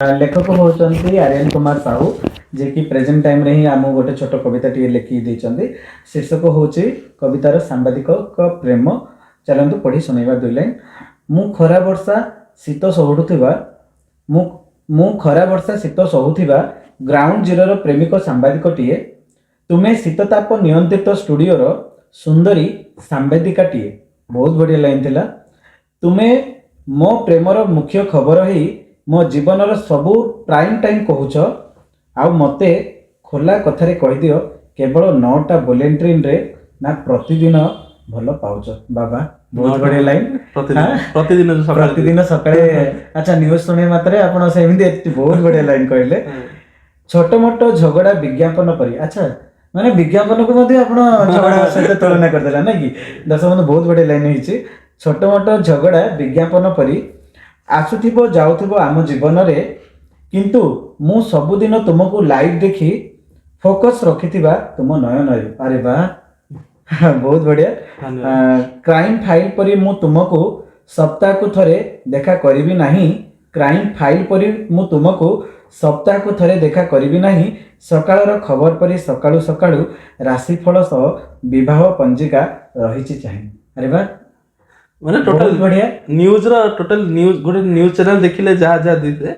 लेखक होउचंती आर्यन कुमार साहू जे कि present time रे ही आम गोटे छोट कविता टी लिखि देइचंती। शीर्षक होउची कवितार सांबादिक का प्रेम। चलंतु पढ़ी सुनाइबा दुई लाइन। मु खरा वर्षा शीत सहुथुवा मु खरा वर्षा शीत सहुथुवा ग्राउंड जीरो प्रेमिक सांबादिक टीए। तुमे शीतताप नियंत्रित स्टूडियोर सुंदरी सांबादिका टीए। बहुत बढ़िया लाइन थिला। तुमे मो प्रेमर मुख्य खबर ही मो जीवनर सबू प्राइम टाइम कहूच आउ मते खोला कथारे कहिदियो केवल 9टा बुलेट ट्रेन रे ना प्रतिदिन भल पाउच। बाबा बहुत बढ़िया लाइन। प्रतिदिन सकाळे अच्छा न्यूज सुने मात्रे आपण सेमिति बहुत बढ़िया लाइन कहले। छोट मोट झगड़ा विज्ञापन परी। अच्छा माने विज्ञापन को मध्ये आपण झगड़ा सहित तुलना कर देला ना कि दर्शक बंधु बहुत बढ़िया लाइन हिची। छोट मोट झगड़ा विज्ञापन परी आसुथिबो जाउथिबो आम जीवन रे किंतु मु सबुदिन तुमको लाइव देखी फोकस रखिथिबा तुम नयन रे। अरे वाह बहुत बढ़िया। क्राइम फाइल परी मु तुमको सप्ताह को थरे देखा करिबी नाही। क्राइम फाइल परी मु तुमको सप्ताह को थरे देखा करिबी नाही। सकाळर खबर परी सकाळू सकाळू राशिफल सह विवाह पंजिका रहिछि चाहि। अरे वाह माने टोटल बहुत बढ़िया। न्यूज रा टोटल न्यूज गोटे न्यूज चैनल देखिले जहा जहा दिते